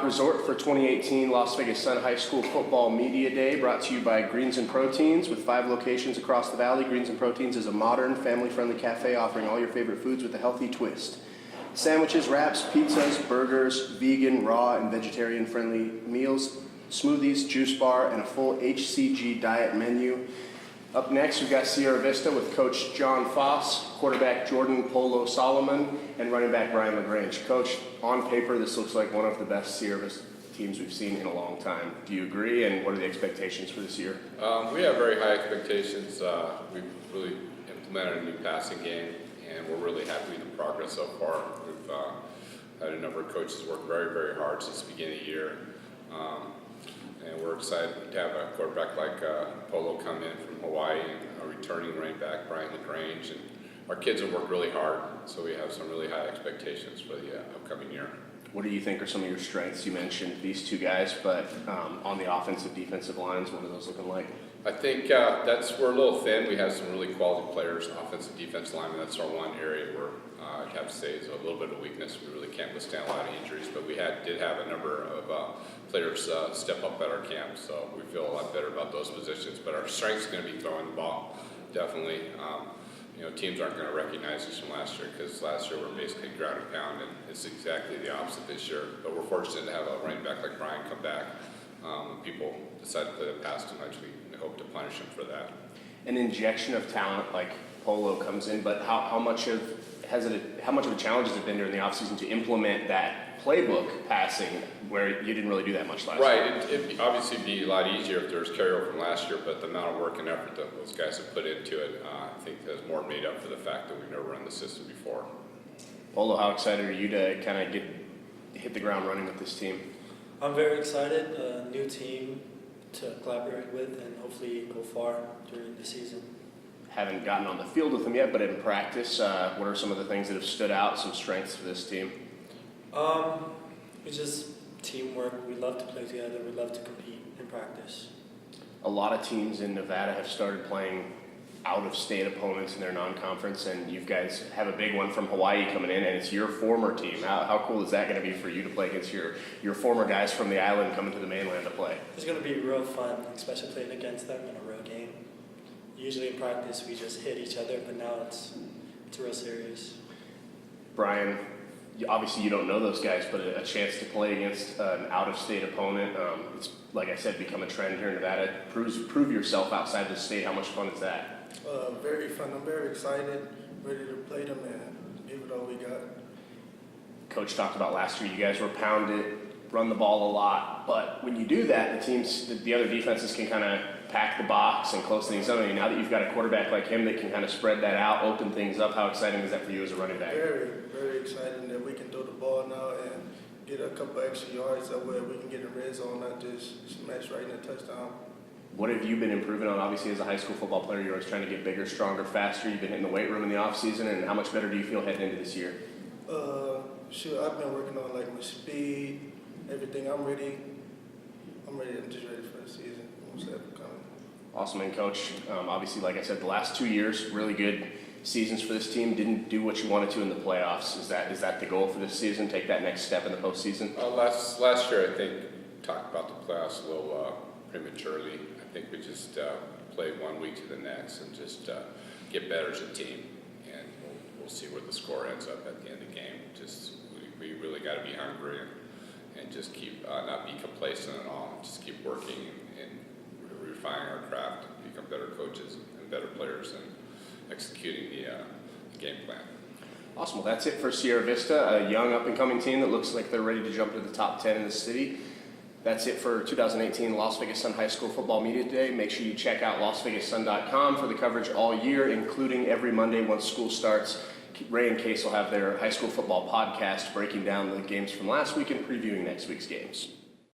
top resort for 2018 Las Vegas Sun High School Football Media Day, brought to you by Greens and Proteins. With 5 locations across the valley, Greens and Proteins is a modern, family-friendly cafe offering all your favorite foods with a healthy twist. Sandwiches, wraps, pizzas, burgers, vegan, raw, and vegetarian-friendly meals, smoothies, juice bar, and a full HCG diet menu. Up next, we've got Sierra Vista with Coach John Foss, quarterback Jordan Polo Solomon, and running back Brian LaGrange. Coach, on paper, this looks like one of the best Sierra Vista teams we've seen in a long time. Do you agree, and what are the expectations for this year? We have very high expectations. We've really implemented a new passing game, and we're really happy with the progress so far. We've had a number of coaches work very, very hard since the beginning of the year. And we're excited to have a quarterback like Polo come in from Hawaii, and a returning running back, Brian LaGrange. And our kids have worked really hard, so we have some really high expectations for the upcoming year. What do you think are some of your strengths? You mentioned these two guys, but on the offensive, defensive lines, what are those looking like? I think we're a little thin. We have some really quality players, offensive, defensive linemen. That's our one area where I'd have to say is a little bit of weakness. We really can't withstand a lot of injuries, but we did have a number of players step up at our camp, so we feel a lot better about those positions. But our strength is going to be throwing the ball, definitely. Teams aren't going to recognize us from last year because last year we're basically ground and pound, and it's exactly the opposite this year. But we're fortunate to have a running back like Brian come back. When people decide to play the pass too much, we hope to punish him for that. An injection of talent like Polo comes in, but how much of a challenge has it been during the offseason to implement that playbook passing where you didn't really do that much last year? Right. It'd obviously be a lot easier if there was carryover from last year, but the amount of work and effort that those guys have put into it, I think has more made up for the fact that we've never run the system before. Polo, how excited are you to kind of hit the ground running with this team? I'm very excited. A new team to collaborate with and hopefully go far during the season. Haven't gotten on the field with them yet, but in practice, what are some of the things that have stood out, some strengths for this team? It's just teamwork. We love to play together. We love to compete in practice. A lot of teams in Nevada have started playing out-of-state opponents in their non-conference, and you guys have a big one from Hawaii coming in, and it's your former team. How cool is that going to be for you to play against your former guys from the island coming to the mainland to play? It's going to be real fun, especially playing against them in a real game. Usually in practice we just hit each other, but now it's real serious. Brian, obviously you don't know those guys, but a chance to play against an out-of-state opponent, it's, like I said, become a trend here in Nevada. Prove yourself outside the state. How much fun is that? Very fun. I'm very excited, ready to play them and give it all we got. Coach talked about last year, you guys were pounded, run the ball a lot, but when you do that, the other defenses can kind of pack the box and close things up. I mean, now that you've got a quarterback like him that can kind of spread that out, open things up, how exciting is that for you as a running back? Very, very exciting that we can throw the ball now and get a couple extra yards that way we can get in red zone, not just smash right in a touchdown. What have you been improving on? Obviously, as a high school football player, you're always trying to get bigger, stronger, faster. You've been hitting the weight room in the off season, and how much better do you feel heading into this year? I've been working on like my speed, everything. I'm ready. I'm just ready for the season. Awesome, and Coach, obviously, like I said, the last 2 years, really good seasons for this team. Didn't do what you wanted to in the playoffs. Is that the goal for this season? Take that next step in the postseason? Last year, I think, talked about the playoffs a little prematurely. I think we just played 1 week to the next and just get better as a team, and we'll see where the score ends up at the end of the game. We really got to be hungry and just keep not be complacent at all. Just keep working and refining our craft, become better coaches and better players, and executing the game plan. Awesome. Well, that's it for Sierra Vista, a young up-and-coming team that looks like they're ready to jump to the top 10 in the city. That's it for 2018 Las Vegas Sun High School Football Media Day. Make sure you check out LasVegasSun.com for the coverage all year, including every Monday once school starts. Ray and Case will have their high school football podcast breaking down the games from last week and previewing next week's games.